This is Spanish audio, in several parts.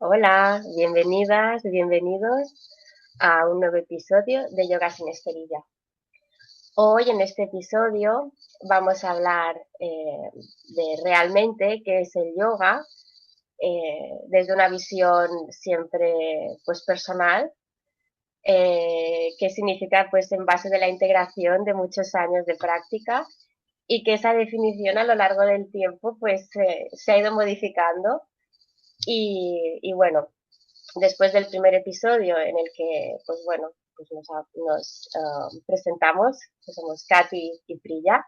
Hola, bienvenidas, bienvenidos a un nuevo episodio de Yoga sin Esterilla. Hoy en este episodio vamos a hablar de realmente qué es el yoga desde una visión siempre pues personal, qué significa pues en base de la integración de muchos años de práctica y que esa definición a lo largo del tiempo pues se ha ido modificando y bueno, después del primer episodio en el que, pues bueno, pues nos presentamos, que somos Katy y Priya.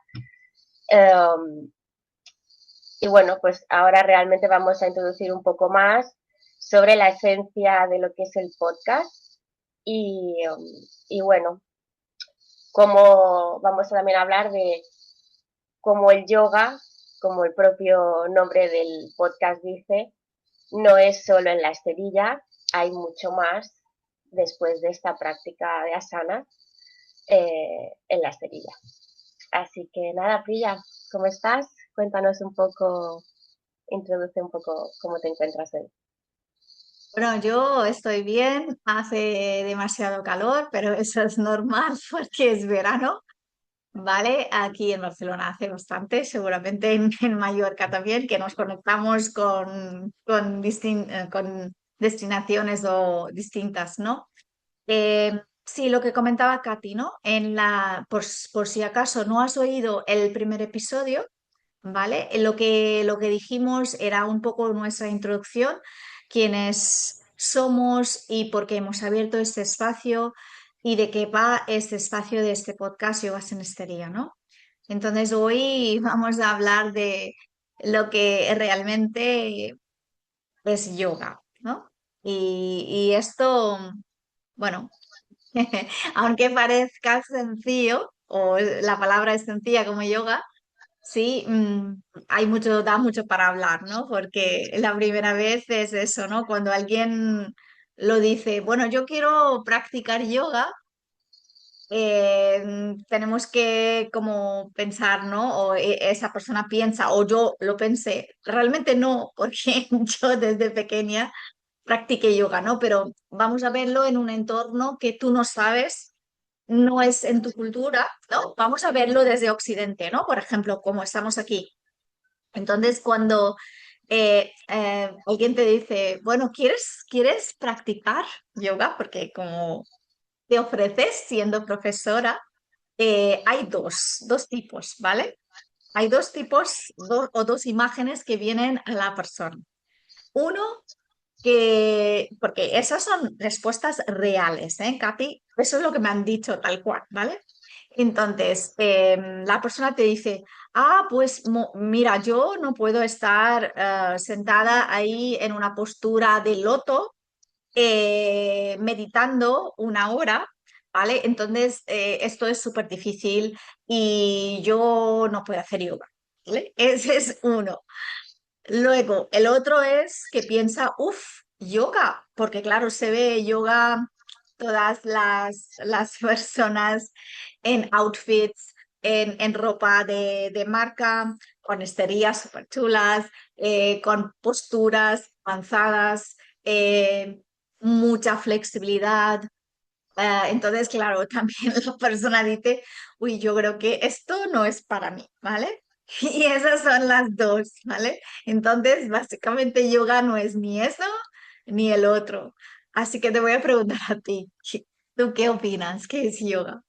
Y bueno, pues ahora realmente vamos a introducir un poco más sobre la esencia de lo que es el podcast y bueno, cómo vamos a también hablar de cómo el yoga, como el propio nombre del podcast dice, no es solo en la esterilla, hay mucho más después de esta práctica de asana en la esterilla. Así que nada, Priya, ¿cómo estás? Cuéntanos un poco, introduce un poco cómo te encuentras hoy. Bueno, yo estoy bien, hace demasiado calor, pero eso es normal porque es verano, ¿vale? Aquí en Barcelona hace bastante, seguramente en Mallorca también, que nos conectamos con destinaciones distintas, ¿no? Sí, lo que comentaba Katy, ¿no? Por si acaso no has oído el primer episodio, ¿vale? Lo que dijimos era un poco nuestra introducción, quiénes somos y por qué hemos abierto este espacio y de qué va este espacio de este podcast Yoga sin Estería, ¿no? Entonces hoy vamos a hablar de lo que realmente es yoga, ¿no? Y esto, bueno, aunque parezca sencillo, o la palabra es sencilla como yoga, sí, da mucho para hablar, ¿no? Porque la primera vez es eso, ¿no? Cuando alguien lo dice, bueno, yo quiero practicar yoga, tenemos que como pensar, ¿no? O esa persona piensa, o yo lo pensé, realmente no, porque yo desde pequeña practiqué yoga, ¿no? Pero vamos a verlo en un entorno que tú no sabes, no es en tu cultura, ¿no? Vamos a verlo desde Occidente, ¿no? Por ejemplo, como estamos aquí. Entonces, cuando alguien te dice, bueno, ¿quieres practicar yoga? Porque como te ofreces siendo profesora, hay dos tipos, ¿vale? Hay dos tipos o dos imágenes que vienen a la persona. Uno porque esas son respuestas reales, ¿eh, Katy? Eso es lo que me han dicho tal cual, ¿vale? Entonces, la persona te dice, pues mira, yo no puedo estar sentada ahí en una postura de loto meditando una hora, ¿vale? Entonces, esto es súper difícil y yo no puedo hacer yoga, ¿vale? Ese es uno. Luego, el otro es que piensa, yoga, porque claro, se ve yoga, todas las personas en outfits, en ropa de marca, con esterías súper chulas, con posturas avanzadas, mucha flexibilidad. Entonces, claro, también la persona dice, uy, yo creo que esto no es para mí, ¿vale? Y esas son las dos, ¿vale? Entonces, básicamente yoga no es ni eso ni el otro. Así que te voy a preguntar a ti, ¿tú qué opinas? ¿Qué es yoga?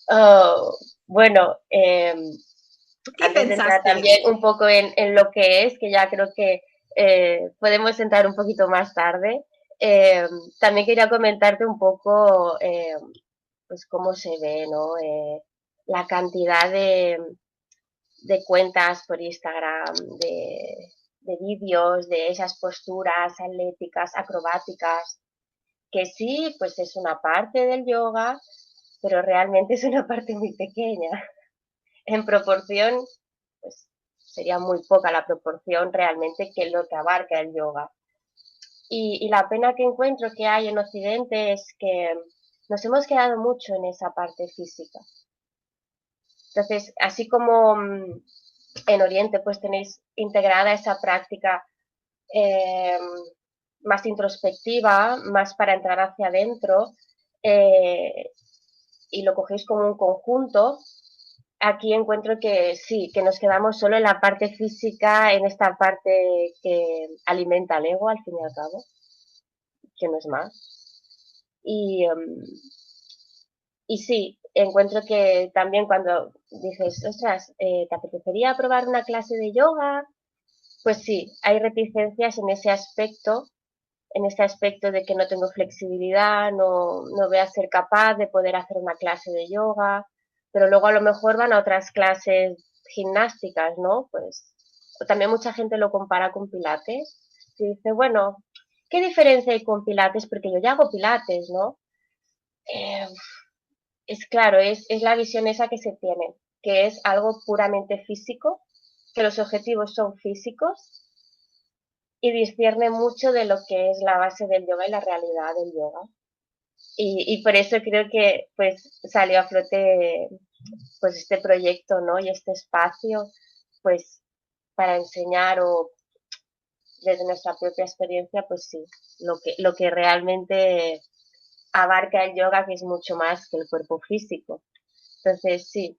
Oh, bueno, ¿Qué antes de entrar pensaste? también un poco en lo que es, que ya creo que podemos entrar un poquito más tarde, eh, también quería comentarte un poco pues cómo se ve, ¿no? La cantidad de cuentas por Instagram, de vídeos, de esas posturas atléticas, acrobáticas, que sí, pues es una parte del yoga, pero realmente es una parte muy pequeña. En proporción, pues sería muy poca la proporción realmente que lo que abarca el yoga. Y la pena que encuentro que hay en Occidente es que nos hemos quedado mucho en esa parte física. Entonces, así como en Oriente pues tenéis integrada esa práctica eh, más introspectiva, más para entrar hacia adentro, eh, y lo cogéis como un conjunto, aquí encuentro que sí, que nos quedamos solo en la parte física, en esta parte que alimenta el ego, al fin y al cabo, que no es más. Y, y sí, encuentro que también cuando dices, ostras, ¿te apetecería probar una clase de yoga? Pues sí, hay reticencias en este aspecto de que no tengo flexibilidad, no voy a ser capaz de poder hacer una clase de yoga, pero luego a lo mejor van a otras clases gimnásticas, ¿no? Pues también mucha gente lo compara con pilates y dice, bueno, ¿qué diferencia hay con pilates? Porque yo ya hago pilates, ¿no? Eh, es claro, es la visión esa que se tiene, que es algo puramente físico, que los objetivos son físicos y discierne mucho de lo que es la base del yoga y la realidad del yoga. Y por eso creo que pues salió a flote pues este proyecto, ¿no? Y este espacio, pues para enseñar o desde nuestra propia experiencia, pues sí, lo que realmente abarca el yoga, que es mucho más que el cuerpo físico. Entonces, sí,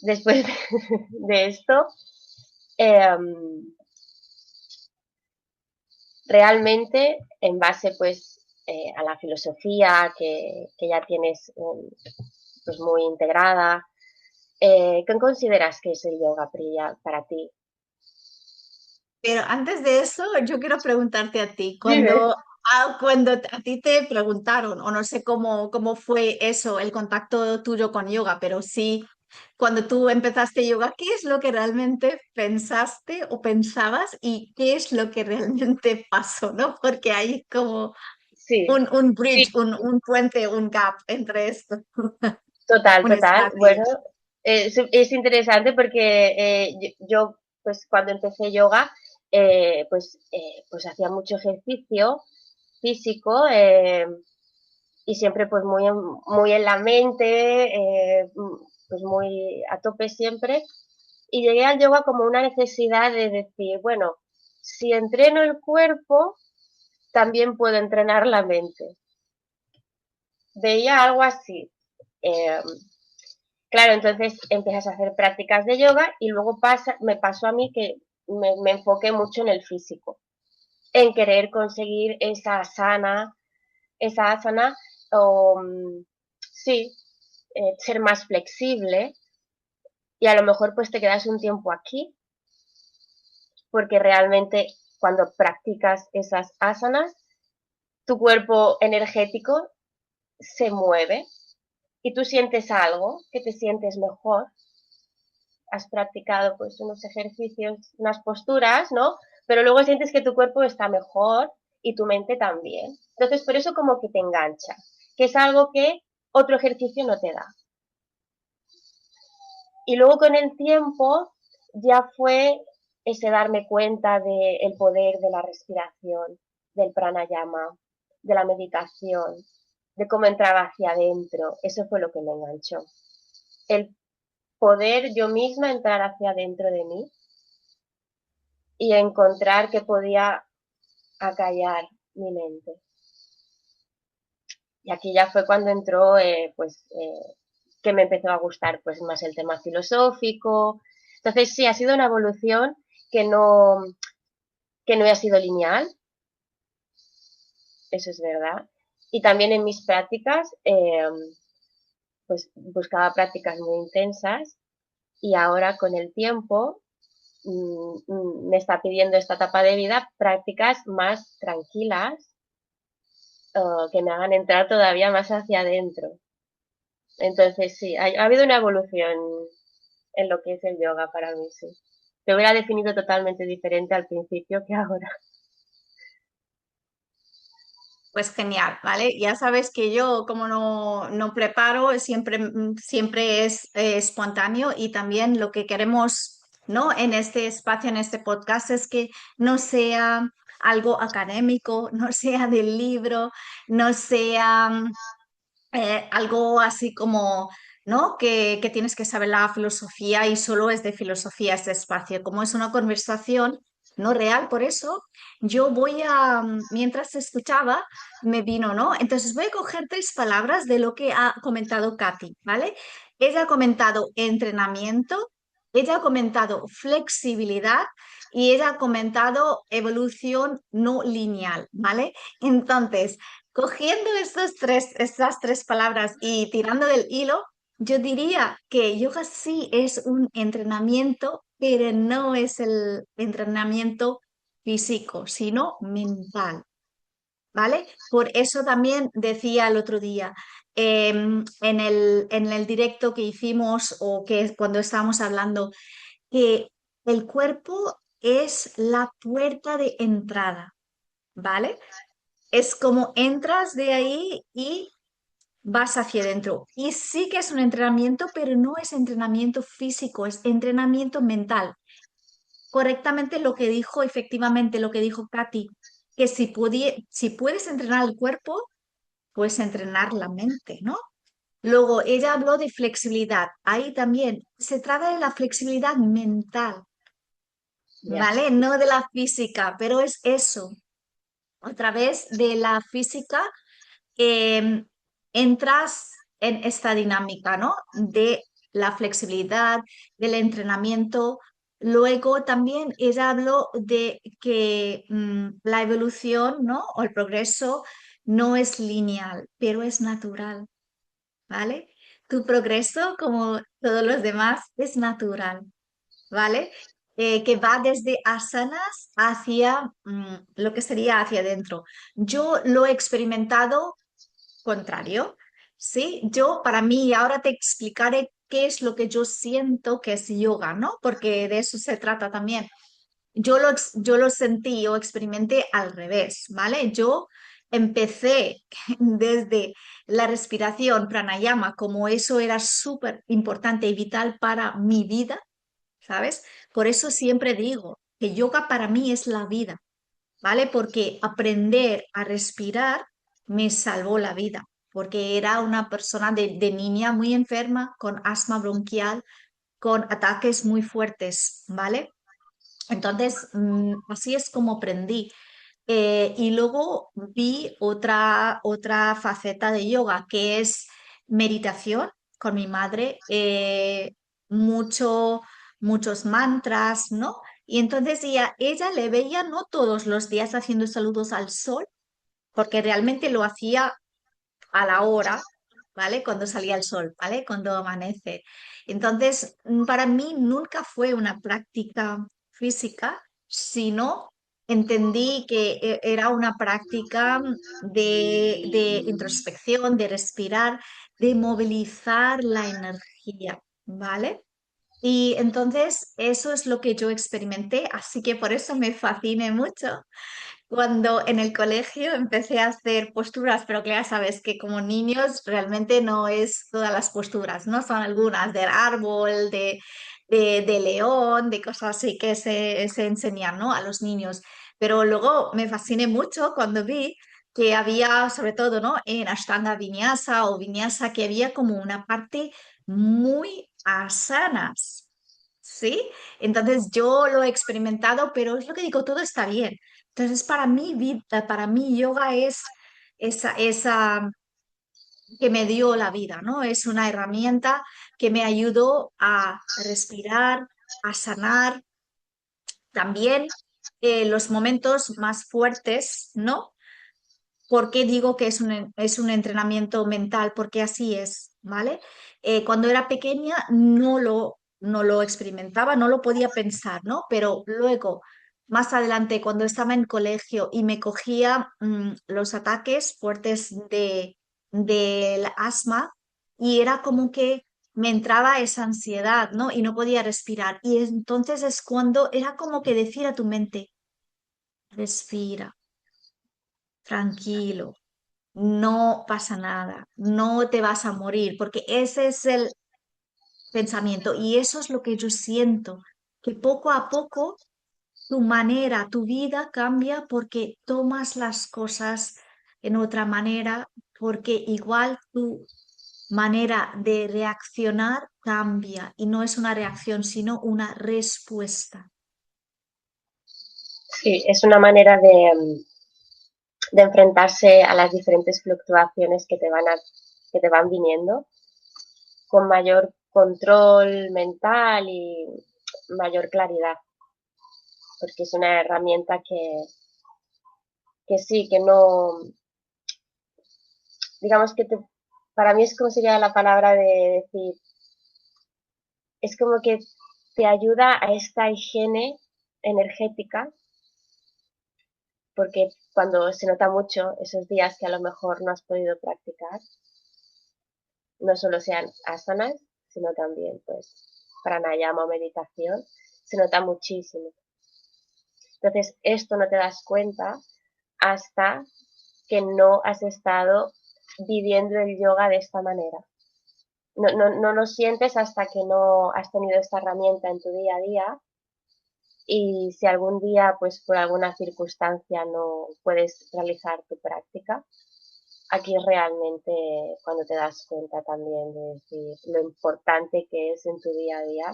después de esto, eh, realmente en base pues a la filosofía que ya tienes pues muy integrada, ¿qué consideras que es el yoga, Priya, para ti? Pero antes de eso, yo quiero preguntarte a ti, Dime. cuando a ti te preguntaron, o no sé cómo fue eso, el contacto tuyo con yoga, pero sí, cuando tú empezaste yoga, ¿qué es lo que realmente pensaste o pensabas y qué es lo que realmente pasó, ¿no? Porque hay como Sí, un bridge, un puente, un gap entre esto, total, un total. espacio. Bueno, es interesante porque yo, pues cuando empecé yoga, pues hacía mucho ejercicio físico, y siempre pues muy en la mente, pues muy a tope siempre. Y llegué al yoga como una necesidad de decir, bueno, si entreno el cuerpo, también puedo entrenar la mente. Veía algo así. Eh, claro, entonces empiezas a hacer prácticas de yoga y luego me pasó a mí que me enfoqué mucho en el físico, en querer conseguir esa asana o sí, ser más flexible y a lo mejor pues te quedas un tiempo aquí porque realmente cuando practicas esas asanas, tu cuerpo energético se mueve y tú sientes algo, que te sientes mejor, has practicado pues unos ejercicios, unas posturas, ¿no? Pero luego sientes que tu cuerpo está mejor y tu mente también. Entonces, por eso como que te engancha, que es algo que otro ejercicio no te da. Y luego con el tiempo ya fue ese darme cuenta del poder de la respiración, del pranayama, de la meditación, de cómo entraba hacia adentro. Eso fue lo que me enganchó. El poder yo misma entrar hacia adentro de mí y encontrar que podía acallar mi mente. Y aquí ya fue cuando entró, que me empezó a gustar pues más el tema filosófico. Entonces sí, ha sido una evolución que no, que no ha sido lineal, eso es verdad. Y también en mis prácticas, pues buscaba prácticas muy intensas y ahora con el tiempo me está pidiendo esta etapa de vida prácticas más tranquilas, que me hagan entrar todavía más hacia adentro. Entonces sí, ha habido una evolución en lo que es el yoga para mí, sí. Te hubiera definido totalmente diferente al principio que ahora. Pues genial, ¿vale? Ya sabes que yo, como no preparo, siempre es espontáneo y también lo que queremos, ¿no? En este espacio, en este podcast, es que no sea algo académico, no sea del libro, no sea algo así como, ¿no? Que tienes que saber la filosofía y solo es de filosofía este espacio. Como es una conversación, no real. Por eso yo voy a, mientras escuchaba, me vino, ¿no? Entonces voy a coger tres palabras de lo que ha comentado Katy, ¿vale? Ella ha comentado entrenamiento, ella ha comentado flexibilidad y ella ha comentado evolución no lineal, ¿vale? Entonces, cogiendo estas tres palabras y tirando del hilo, yo diría que yoga sí es un entrenamiento, pero no es el entrenamiento físico, sino mental, ¿vale? Por eso también decía el otro día, en el directo que hicimos o que cuando estábamos hablando, que el cuerpo es la puerta de entrada, ¿vale? Es como entras de ahí y vas hacia adentro. Y sí que es un entrenamiento, pero no es entrenamiento físico, es entrenamiento mental. Correctamente lo que dijo, efectivamente lo que dijo Katy, que si puedes entrenar el cuerpo, puedes entrenar la mente, ¿no? Luego, ella habló de flexibilidad. Ahí también se trata de la flexibilidad mental, Ya, ¿vale? No de la física, pero es eso. A través de la física eh, entras en esta dinámica, ¿no? De la flexibilidad, del entrenamiento. Luego también ella habló de que la evolución, ¿no? O el progreso no es lineal, pero es natural, ¿vale? Tu progreso, como todos los demás, es natural, ¿vale? Que va desde asanas hacia lo que sería hacia adentro. Yo lo he experimentado contrario, ¿sí? Yo, para mí, ahora te explicaré qué es lo que yo siento que es yoga, ¿no? Porque de eso se trata también. Yo lo sentí o experimenté al revés, ¿vale? Yo empecé desde la respiración pranayama, como eso era súper importante y vital para mi vida, ¿sabes? Por eso siempre digo que yoga para mí es la vida, ¿vale? Porque aprender a respirar me salvó la vida, porque era una persona de niña muy enferma, con asma bronquial, con ataques muy fuertes, ¿vale? Entonces, así es como aprendí. Y luego vi otra faceta de yoga, que es meditación con mi madre, mucho, muchos mantras, ¿no? Y entonces ella le veía no todos los días haciendo saludos al sol, porque realmente lo hacía a la hora, ¿vale? Cuando salía el sol, ¿vale? Cuando amanece. Entonces, para mí nunca fue una práctica física, sino entendí que era una práctica de introspección, de respirar, de movilizar la energía, ¿vale? Y entonces eso es lo que yo experimenté, así que por eso me fasciné mucho cuando en el colegio empecé a hacer posturas, pero que ya sabes que como niños realmente no es todas las posturas, ¿no? Son algunas del árbol, de león, de cosas así que se enseñan, ¿no? A los niños. Pero luego me fasciné mucho cuando vi que había, sobre todo, ¿no? En Ashtanga Vinyasa o Vinyasa, que había como una parte muy asanas, ¿sí? Entonces yo lo he experimentado, pero es lo que digo, todo está bien. Entonces, para mí, para mí, yoga es esa que me dio la vida, ¿no? Es una herramienta que me ayudó a respirar, a sanar también los momentos más fuertes, ¿no? ¿Por qué digo que es un entrenamiento mental? Porque así es, ¿vale? Cuando era pequeña no lo experimentaba, no lo podía pensar, ¿no? Pero luego, más adelante, cuando estaba en colegio y me cogía los ataques fuertes del asma y era como que me entraba esa ansiedad, ¿no? Y no podía respirar. Y entonces es cuando era como que decir a tu mente, respira, tranquilo, no pasa nada, no te vas a morir, porque ese es el pensamiento y eso es lo que yo siento, que poco a poco tu manera, tu vida cambia porque tomas las cosas en otra manera, porque igual tu manera de reaccionar cambia y no es una reacción, sino una respuesta. Sí, es una manera de enfrentarse a las diferentes fluctuaciones que te van viniendo con mayor control mental y mayor claridad, porque es una herramienta que sí, que no, digamos que para mí es como sería la palabra de decir, es como que te ayuda a esta higiene energética, porque cuando se nota mucho esos días que a lo mejor no has podido practicar, no solo sean asanas, sino también pues pranayama o meditación, se nota muchísimo. Entonces, esto no te das cuenta hasta que no has estado viviendo el yoga de esta manera. No lo sientes hasta que no has tenido esta herramienta en tu día a día y si algún día, pues por alguna circunstancia no puedes realizar tu práctica, aquí es realmente cuando te das cuenta también de decir lo importante que es en tu día a día.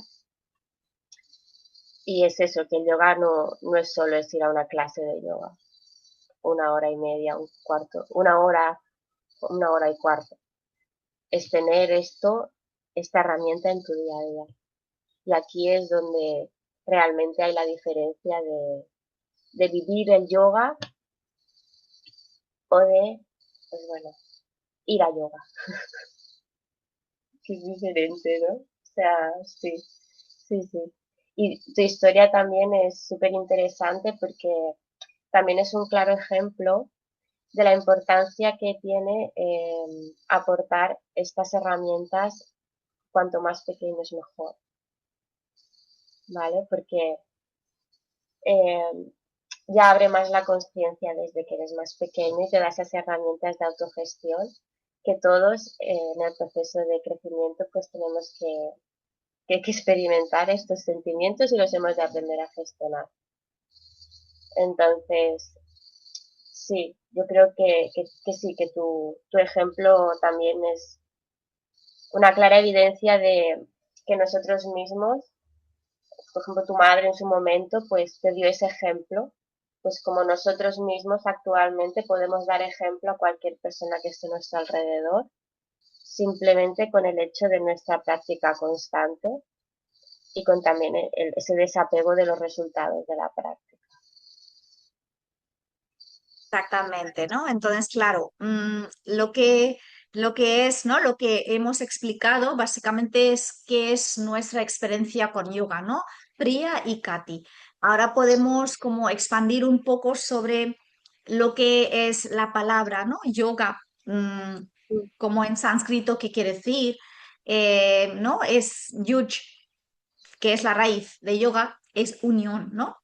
Y es eso, que el yoga no es solo es ir a una clase de yoga, una hora y media, un cuarto, una hora y cuarto. Es tener esta herramienta en tu día a día. Y aquí es donde realmente hay la diferencia de vivir el yoga o de, pues bueno, ir a yoga, que es diferente, ¿no? O sea, sí, sí, sí. Y tu historia también es súper interesante porque también es un claro ejemplo de la importancia que tiene aportar estas herramientas cuanto más pequeños mejor, ¿vale? Porque eh, ya abre más la conciencia desde que eres más pequeño y te da esas herramientas de autogestión que todos en el proceso de crecimiento pues tenemos que experimentar estos sentimientos y los hemos de aprender a gestionar. Entonces, sí, yo creo que sí, que tu ejemplo también es una clara evidencia de que nosotros mismos, por ejemplo, tu madre en su momento, pues te dio ese ejemplo, pues como nosotros mismos actualmente podemos dar ejemplo a cualquier persona que esté a nuestro alrededor, simplemente con el hecho de nuestra práctica constante y con también ese desapego de los resultados de la práctica. Exactamente, ¿no? Entonces, claro, lo que es, ¿no? Lo que hemos explicado básicamente es qué es nuestra experiencia con yoga, ¿no? Priya y Kati. Ahora podemos como expandir un poco sobre lo que es la palabra, ¿no? Yoga, como en sánscrito, ¿qué quiere decir? ¿No? Es yuj, que es la raíz de yoga, es unión, ¿no?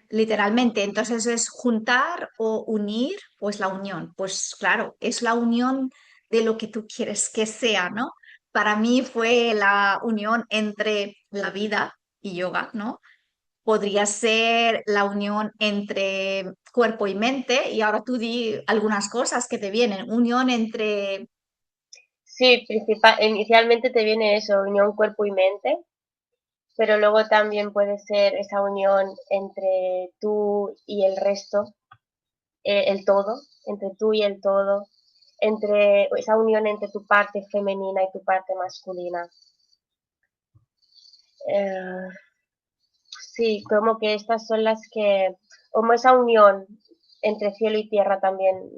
Literalmente, entonces es juntar o unir, pues la unión. Pues claro, es la unión de lo que tú quieres que sea, ¿no? Para mí fue la unión entre la vida y yoga, ¿no? Podría ser la unión entre cuerpo y mente, y ahora tú di algunas cosas que te vienen. Unión entre, Sí, inicialmente te viene eso, unión cuerpo y mente, pero luego también puede ser esa unión entre tú y el resto, el todo, entre tú y el todo, entre esa unión entre tu parte femenina y tu parte masculina. Eh, sí, como que estas son las que, como esa unión entre cielo y tierra también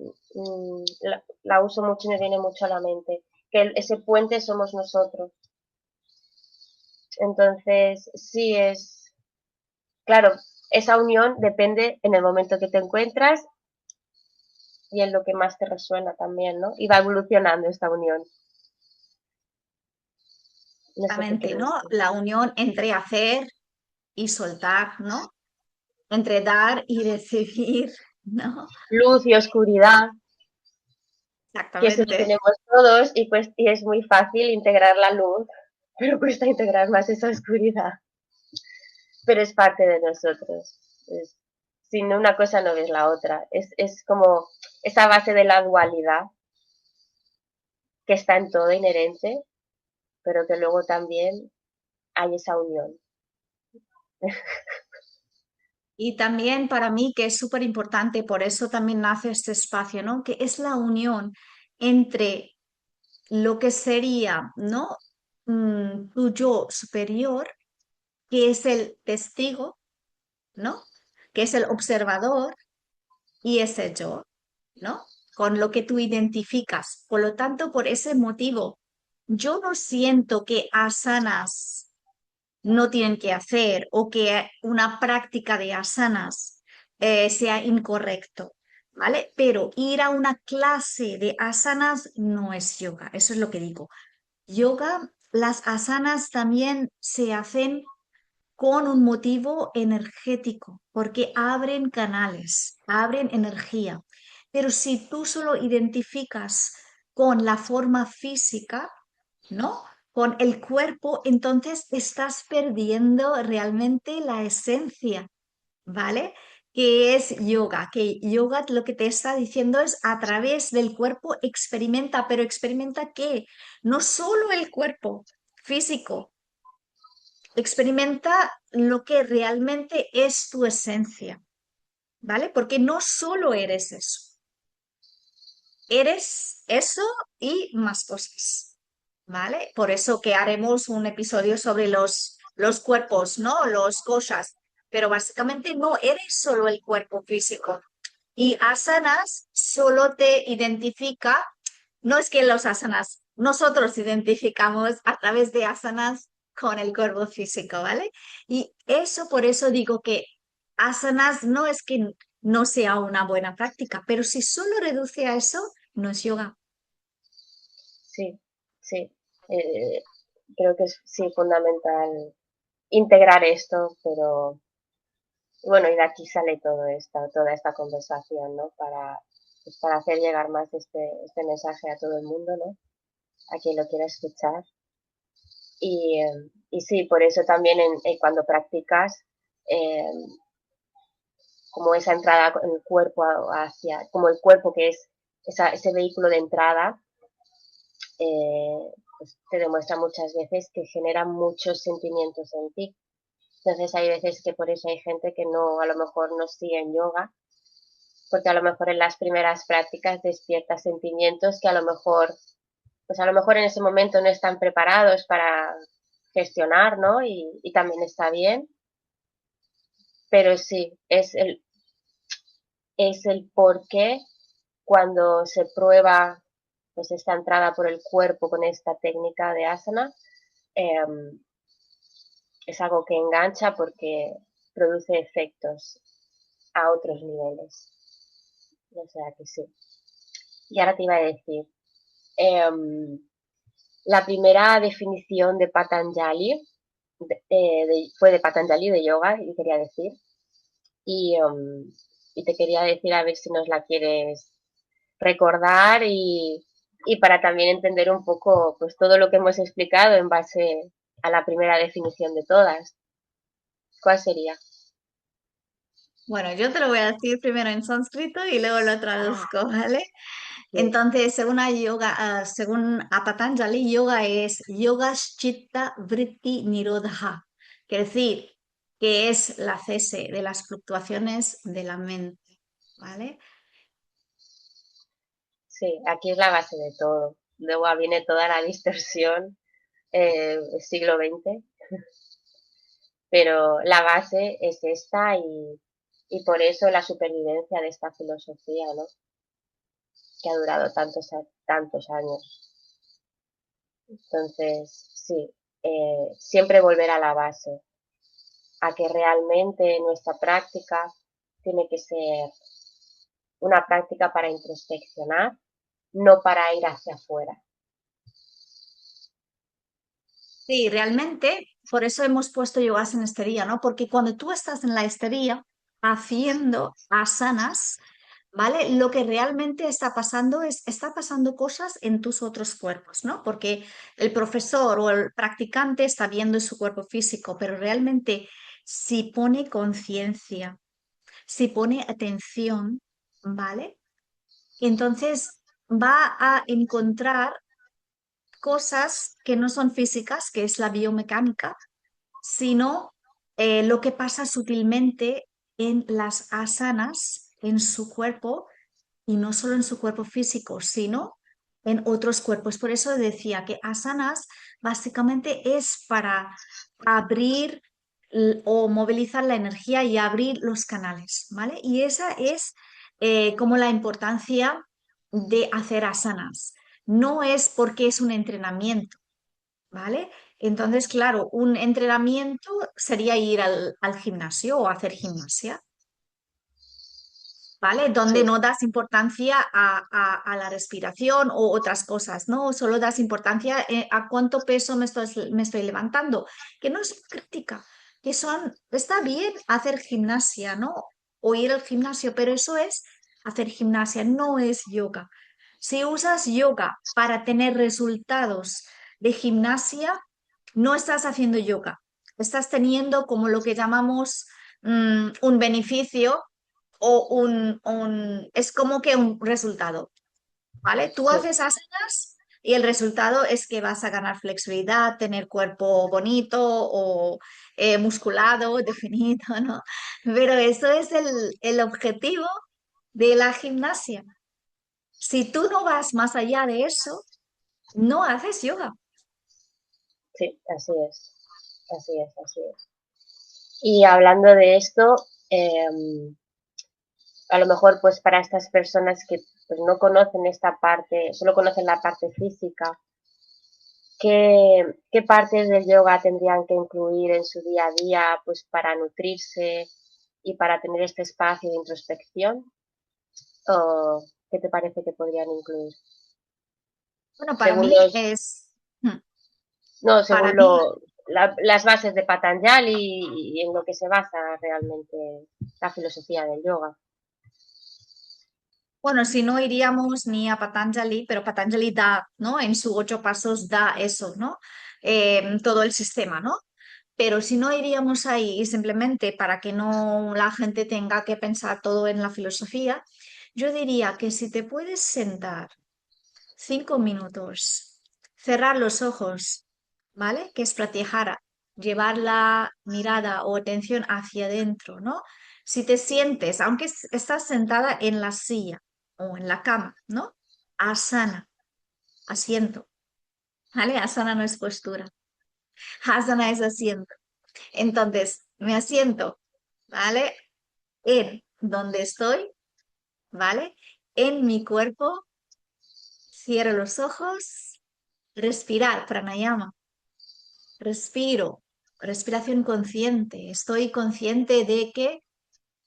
la uso mucho y me viene mucho a la mente, que ese puente somos nosotros. Entonces, sí es, claro, esa unión depende en el momento que te encuentras y en lo que más te resuena también, ¿no? Y va evolucionando esta unión. No sé qué exactamente, crees ¿no? tú. La unión entre hacer y soltar, ¿no? Entre dar y recibir, ¿no? Luz y oscuridad, que eso lo Exactamente. tenemos todos y pues y es muy fácil integrar la luz, pero cuesta integrar más esa oscuridad. Pero es parte de nosotros. Es, sin una cosa no ves la otra. Es como esa base de la dualidad que está en todo inherente, pero que luego también hay esa unión. Y también para mí, que es súper importante, por eso también nace este espacio, ¿no? Que es la unión entre lo que sería, ¿no? Tu yo superior, que es el testigo, ¿no? Que es el observador y ese yo, ¿no? Con lo que tú identificas. Por lo tanto, por ese motivo, yo no siento que asanas no tienen que hacer o que una práctica de asanas sea incorrecto, ¿vale? Pero ir a una clase de asanas no es yoga, eso es lo que digo. Yoga, las asanas también se hacen con un motivo energético, porque abren canales, abren energía. Pero si tú solo identificas con la forma física, ¿no? Con el cuerpo, entonces estás perdiendo realmente la esencia, ¿vale? Que es yoga, que yoga lo que te está diciendo es a través del cuerpo experimenta, pero experimenta qué, no solo el cuerpo físico, experimenta lo que realmente es tu esencia, ¿vale? Porque no solo eres eso, eres eso y más cosas, ¿vale? Por eso que haremos un episodio sobre los cuerpos, ¿no? Los koshas, pero básicamente no eres solo el cuerpo físico. Y asanas solo te identifica, no es que los asanas, nosotros identificamos a través de asanas con el cuerpo físico, ¿vale? Y eso por eso digo que asanas no es que no sea una buena práctica, pero si solo reduce a eso, no es yoga. Sí, sí. Eh, Creo que es sí fundamental integrar esto, pero bueno, y de aquí sale toda esta conversación, ¿no? Pues para hacer llegar más este mensaje a todo el mundo, ¿no? A quien lo quiera escuchar. Y sí, por eso también cuando practicas, eh, como esa entrada en el cuerpo hacia, como el cuerpo que es ese vehículo de entrada, pues te demuestra muchas veces que genera muchos sentimientos en ti. Entonces hay veces que por eso hay gente que no, a lo mejor no sigue en yoga, porque a lo mejor en las primeras prácticas despierta sentimientos que a lo mejor, pues a lo mejor en ese momento no están preparados para gestionar, ¿no? Y también está bien, pero sí, es el por qué cuando se prueba pues esta entrada por el cuerpo con esta técnica de asana, eh, es algo que engancha porque produce efectos a otros niveles. O sea que sí. Y ahora te iba a decir, eh, la primera definición de Patanjali fue de Patanjali de yoga, y quería decir, y, y te quería decir a ver si nos la quieres recordar y para también entender un poco pues todo lo que hemos explicado en base a la primera definición de todas. ¿Cuál sería? Bueno, yo te lo voy a decir primero en sánscrito y luego lo traduzco, ¿vale? Sí, Entonces, según a Patanjali, yoga es Yoga Chitta Vritti Nirodha, quiere decir que es la cese de las fluctuaciones de la mente, ¿vale? sí, aquí es la base de todo. Luego viene toda la distorsión del siglo XX, pero la base es esta y por eso la supervivencia de esta filosofía, ¿no? Que ha durado tantos años. Entonces, sí, siempre volver a la base, a que realmente nuestra práctica tiene que ser una práctica para introspeccionar, no para ir hacia afuera. Sí, realmente, por eso hemos puesto yogas en estería, ¿no? Porque cuando tú estás en la estería haciendo asanas, ¿vale? Lo que realmente está pasando es, está pasando cosas en tus otros cuerpos, ¿no? Porque el profesor o el practicante está viendo su cuerpo físico, pero realmente si pone conciencia, si pone atención, ¿vale? Entonces va a encontrar cosas que no son físicas, que es la biomecánica, sino lo que pasa sutilmente en las asanas en su cuerpo y no solo en su cuerpo físico, sino en otros cuerpos. Por eso decía que asanas básicamente es para abrir o movilizar la energía y abrir los canales, ¿vale? Y esa es como la importancia de hacer asanas. No es porque es un entrenamiento, ¿vale? Entonces, claro, un entrenamiento sería ir al gimnasio o hacer gimnasia. ¿Vale? Donde Sí, no das importancia a la respiración o otras cosas, ¿no? Solo das importancia a cuánto peso me estoy levantando, que no es crítica, que son, está bien hacer gimnasia, ¿no? O ir al gimnasio, pero eso es hacer gimnasia, no es yoga. Si usas yoga para tener resultados de gimnasia, no estás haciendo yoga, estás teniendo como lo que llamamos un beneficio o es como que un resultado, ¿vale? Tú sí, haces asanas y el resultado es que vas a ganar flexibilidad, tener cuerpo bonito o musculado, definido, ¿no? Pero eso es el objetivo de la gimnasia. Si tú no vas más allá de eso, no haces yoga. sí, así es, así es, así es. Y hablando de esto, a lo mejor pues para estas personas que pues, no conocen esta parte, solo conocen la parte física, ¿qué partes del yoga tendrían que incluir en su día a día pues para nutrirse y para tener este espacio de introspección? ¿O qué te parece que podrían incluir? Bueno, para Según mí los, es, hmm, no, para según mí, las bases de Patanjali y en lo que se basa realmente la filosofía del yoga. bueno, si no iríamos ni a Patanjali, pero Patanjali da, ¿no? En sus 8 pasos da eso, ¿no? Todo el sistema, ¿no? Pero si no iríamos ahí y simplemente para que no la gente tenga que pensar todo en la filosofía, yo diría que si te puedes sentar 5 minutos, cerrar los ojos, ¿vale? Que es pratyahara, llevar la mirada o atención hacia adentro, ¿no? Si te sientes, aunque estás sentada en la silla o en la cama, ¿no? Asana, asiento, ¿vale? Asana no es postura, asana es asiento. Entonces, me asiento, ¿vale? En donde estoy, ¿vale? En mi cuerpo, cierro los ojos, respirar, pranayama, respiro, respiración consciente. Estoy consciente de que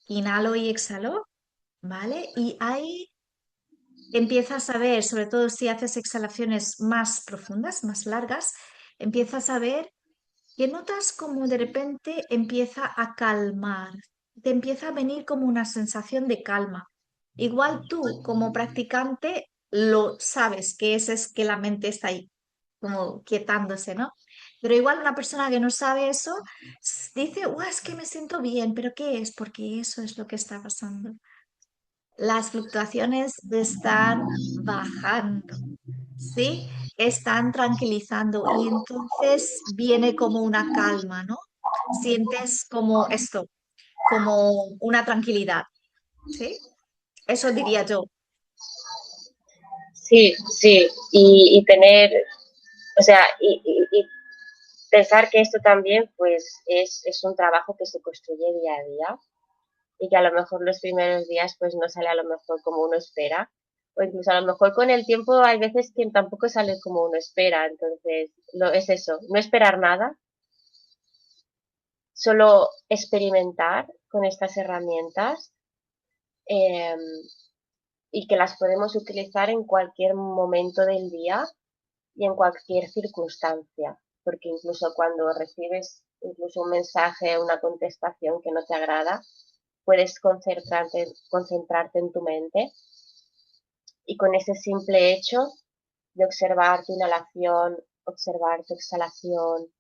inhalo y exhalo, ¿vale? Y ahí empiezas a ver, sobre todo si haces exhalaciones más profundas, más largas, empiezas a ver que notas como de repente empieza a calmar, te empieza a venir como una sensación de calma. Igual tú como practicante lo sabes que es que la mente está ahí, como quietándose, ¿no? Pero igual una persona que no sabe eso dice, es que me siento bien, pero ¿qué es? Porque eso es lo que está pasando. Las fluctuaciones están bajando, ¿sí? Están tranquilizando y entonces viene como una calma, ¿no? Sientes como esto, como una tranquilidad, ¿sí? Eso diría yo. Sí, sí, y tener, o sea, y pensar que esto también pues es un trabajo que se construye día a día y que a lo mejor los primeros días pues no sale a lo mejor como uno espera o incluso a lo mejor con el tiempo hay veces que tampoco sale como uno espera, entonces es eso, no esperar nada, solo experimentar con estas herramientas eh, y que las podemos utilizar en cualquier momento del día y en cualquier circunstancia, porque incluso cuando recibes incluso un mensaje, una contestación que no te agrada, puedes concentrarte en tu mente y con ese simple hecho de observar tu inhalación, observar tu exhalación,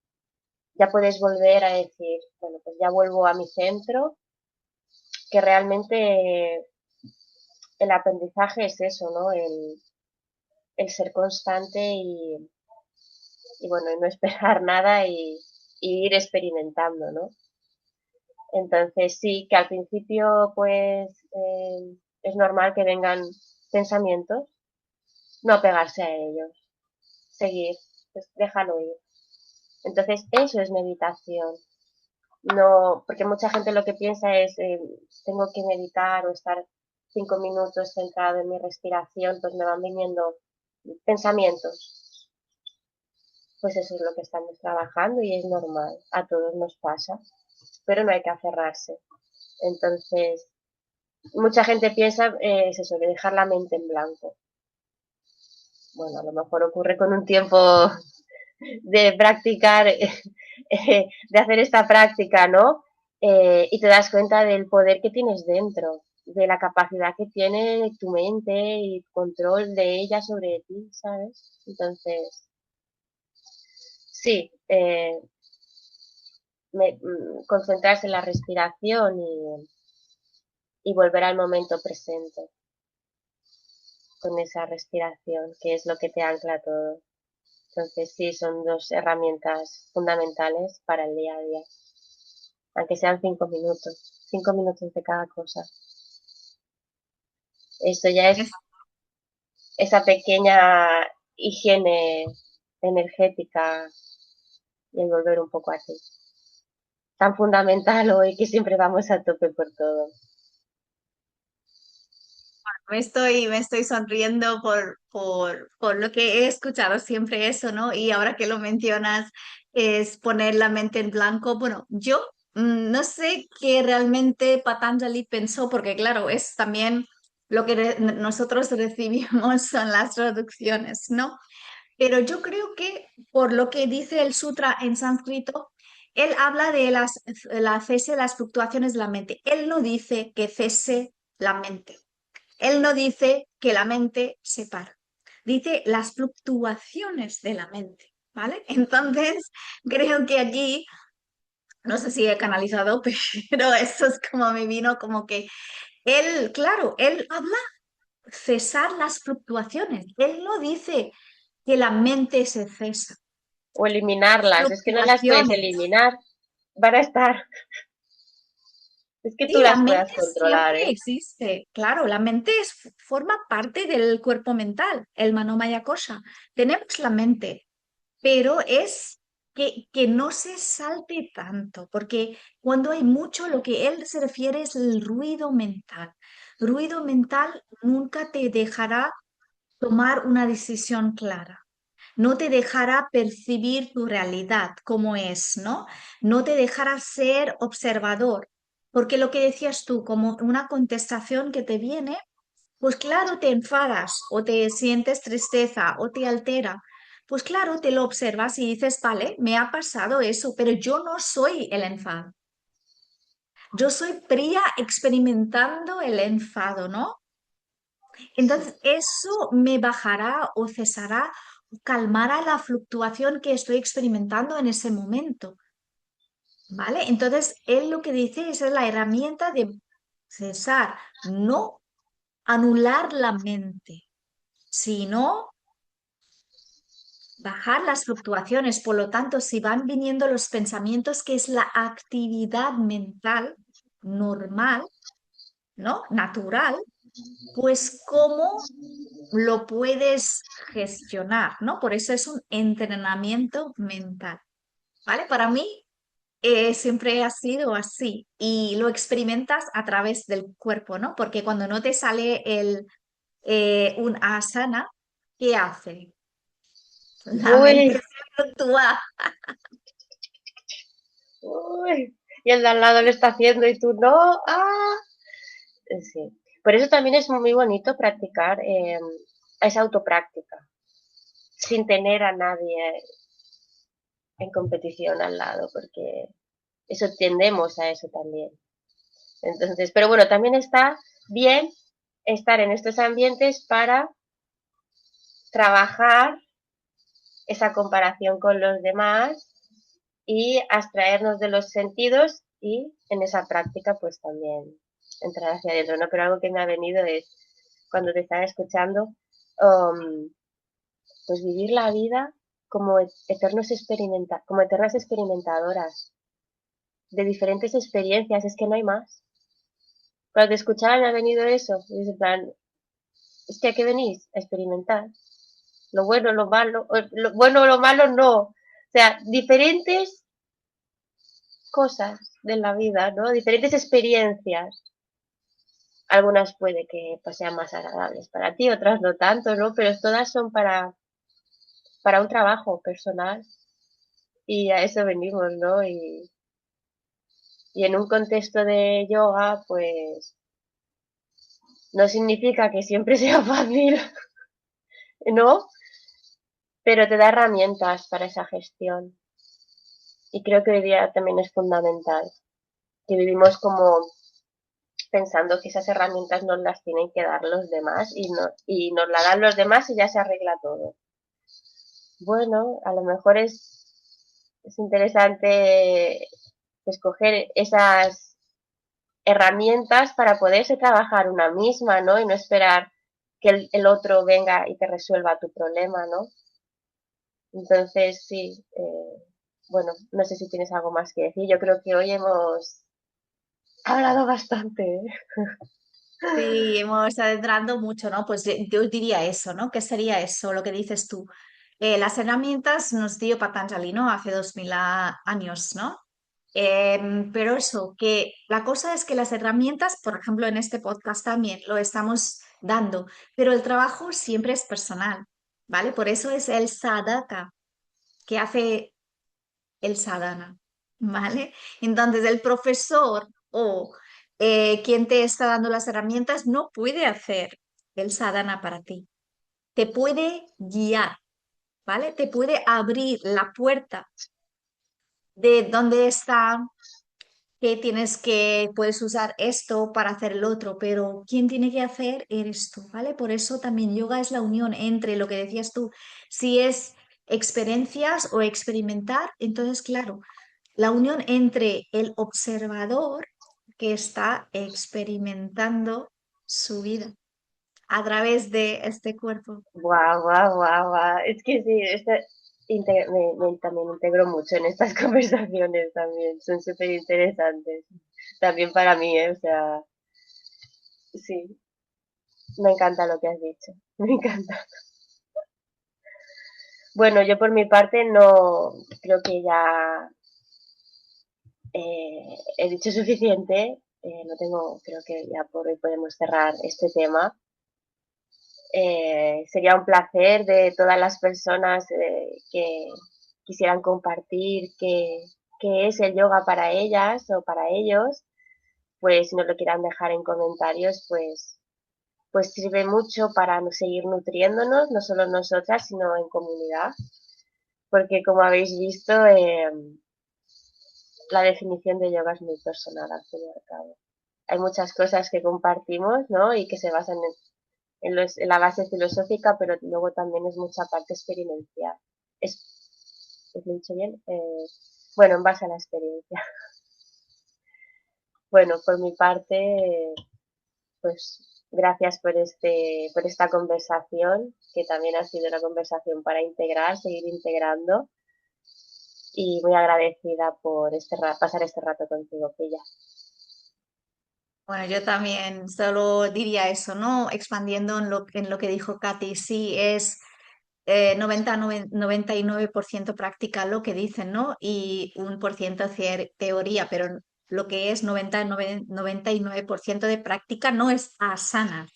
ya puedes volver a decir, bueno, pues ya vuelvo a mi centro, que realmente el aprendizaje es eso, ¿no? El ser constante y bueno, y no esperar nada y ir experimentando, ¿no? Entonces sí, que al principio pues es normal que vengan pensamientos, no apegarse a ellos, seguir, pues déjalo ir. Entonces eso es meditación. No, porque mucha gente lo que piensa es tengo que meditar o estar 5 minutos centrado en mi respiración, pues me van viniendo pensamientos. Pues eso es lo que estamos trabajando y es normal, a todos nos pasa, pero no hay que aferrarse. Entonces, mucha gente piensa es eso, de dejar la mente en blanco. Bueno, a lo mejor ocurre con un tiempo de practicar, de hacer esta práctica, ¿no? Y te das cuenta del poder que tienes dentro, de la capacidad que tiene tu mente y control de ella sobre ti, ¿sabes? Entonces, sí, concentrarse en la respiración y volver al momento presente con esa respiración, que es lo que te ancla todo. Entonces, sí, son dos herramientas fundamentales para el día a día, aunque sean 5 minutos de cada cosa. Eso ya es Es- esa pequeña higiene energética y el volver un poco así. Tan fundamental hoy que siempre vamos a tope por todo. me estoy sonriendo por lo que he escuchado siempre eso, ¿no? Y ahora que lo mencionas, es poner la mente en blanco. Bueno, yo no sé qué realmente Patanjali pensó, porque claro, es también lo que nosotros recibimos son las traducciones, ¿no? Pero yo creo que por lo que dice el sutra en sánscrito, él habla de la cese de las fluctuaciones de la mente. Él no dice que cese la mente. Él no dice que la mente se para. Dice las fluctuaciones de la mente, ¿vale? Entonces, creo que allí, no sé si he canalizado, pero eso es como me vino, como que él, claro, él habla cesar las fluctuaciones. Él no dice que la mente se cesa. O eliminarlas, es que no las puedes Fluctuaciones. eliminar, van a estar, es que tú Sí, la las mente puedas controlar, siempre ¿eh? existe. Claro, la mente forma parte del cuerpo mental, el manomaya kosha. Tenemos la mente, pero es que no se salte tanto, porque cuando hay mucho, lo que él se refiere es el ruido mental. Ruido mental nunca te dejará tomar una decisión clara. No te dejará percibir tu realidad como es, ¿no? No te dejará ser observador, porque lo que decías tú, como una contestación que te viene, pues claro, te enfadas o te sientes tristeza o te altera. Pues claro, te lo observas y dices, vale, me ha pasado eso, pero yo no soy el enfado. Yo soy Priya experimentando el enfado, ¿no? Sí, Entonces, eso me bajará o cesará, o calmará la fluctuación que estoy experimentando en ese momento, ¿vale? Entonces, él lo que dice es la herramienta de cesar, no anular la mente, sino bajar las fluctuaciones. Por lo tanto, si van viniendo los pensamientos, que es la actividad mental normal, ¿no? Natural, pues cómo lo puedes gestionar, ¿no? Por eso es un entrenamiento mental, ¿vale? Para mí siempre ha sido así y lo experimentas a través del cuerpo, ¿no? Porque cuando no te sale un asana, ¿qué hace? La mente uy, se fluctúa. uy, y el de al lado lo está haciendo y tú no, ah, sí. Por eso también es muy bonito practicar esa autopráctica, sin tener a nadie en competición al lado, porque eso tendemos a eso también. Entonces, pero bueno, también está bien estar en estos ambientes para trabajar esa comparación con los demás y abstraernos de los sentidos y en esa práctica pues también entrar hacia adentro, ¿no? Pero algo que me ha venido es, cuando te estaba escuchando, pues vivir la vida como eternas experimentadoras. de diferentes experiencias, es que no hay más. Cuando te escuchaba me ha venido eso, y es en plan, es que ¿a qué venís? A experimentar. Lo bueno, lo malo, lo bueno o lo malo no. O sea, diferentes cosas de la vida, ¿no? Diferentes experiencias. Algunas puede que pues, sean más agradables para ti, otras no tanto, ¿no? Pero todas son para un trabajo personal y a eso venimos, ¿no? Y en un contexto de yoga, pues no significa que siempre sea fácil, ¿no? Pero te da herramientas para esa gestión. Y creo que hoy día también es fundamental, que vivimos como pensando que esas herramientas nos las tienen que dar los demás y nos la dan los demás y ya se arregla todo. Bueno, a lo mejor es interesante escoger esas herramientas para poderse trabajar una misma, ¿no? Y no esperar que el otro venga y te resuelva tu problema, ¿no? Entonces, sí, bueno, no sé si tienes algo más que decir. Yo creo que hoy hemos hablado bastante, ¿eh? Sí, hemos adentrando mucho, ¿no? Pues yo diría eso, ¿no? ¿Qué sería eso, lo que dices tú? Las herramientas nos dio Patanjali, ¿no? Hace 2000 años, ¿no? Pero eso, que la cosa es que las herramientas, por ejemplo, en este podcast también lo estamos dando, pero el trabajo siempre es personal, ¿vale? Por eso es el sadhaka que hace el sadhana, ¿vale? Entonces, el profesor o quien te está dando las herramientas no puede hacer el sadhana para ti. Te puede guiar, ¿vale? Te puede abrir la puerta de dónde está, que tienes que, puedes usar esto para hacer el otro, pero quien tiene que hacer eres tú, ¿vale? Por eso también yoga es la unión entre lo que decías tú, si es experiencias o experimentar, entonces, claro, la unión entre el observador que está experimentando su vida a través de este cuerpo. Guau, guau, guau, guau. Es que sí, también integro mucho en estas conversaciones también. Son súper interesantes. También para mí, ¿eh? O sea, sí, me encanta lo que has dicho. Me encanta. Bueno, yo por mi parte no creo que ya he dicho suficiente. No tengo, creo que ya por hoy podemos cerrar este tema. Sería un placer de todas las personas que quisieran compartir qué es el yoga para ellas o para ellos, pues si nos lo quieran dejar en comentarios, pues sirve mucho para seguir nutriéndonos, no solo nosotras, sino en comunidad, porque como habéis visto, la definición de yoga es muy personal al fin y al cabo. Hay muchas cosas que compartimos, ¿no? Y que se basan en la base filosófica, pero luego también es mucha parte experiencial. ¿Es lo he dicho bien? Bueno, en base a la experiencia. Bueno, por mi parte, pues gracias por esta conversación, que también ha sido una conversación para integrar, seguir integrando, y muy agradecida por pasar este rato contigo, Pilla. Bueno, yo también solo diría eso, ¿no? Expandiendo en lo que dijo Katy, sí, es 99% práctica lo que dicen, ¿no? Y 1% teoría, pero lo que es 99% de práctica no es asana,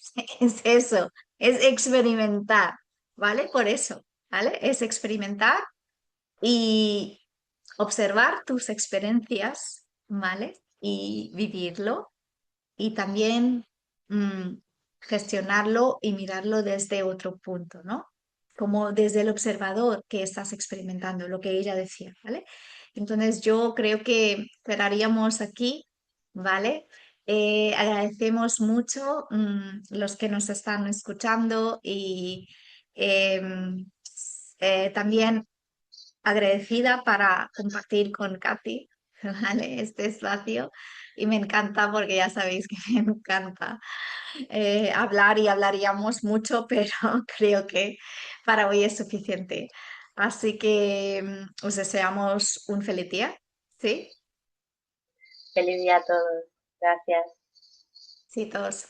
es eso, es experimentar, ¿vale? Por eso, ¿vale? Es experimentar y observar tus experiencias, ¿vale? Y vivirlo y también mm, gestionarlo y mirarlo desde otro punto, ¿no? Como desde el observador que estás experimentando, lo que ella decía, ¿vale? Entonces yo creo que cerraríamos aquí, ¿vale? Agradecemos mucho los que nos están escuchando y em, también agradecida para compartir con Katy, ¿vale? Este espacio. Y me encanta porque ya sabéis que me encanta hablar y hablaríamos mucho, pero creo que para hoy es suficiente. Así que os deseamos un feliz día, ¿sí? Feliz día a todos. Gracias. Sí, todos.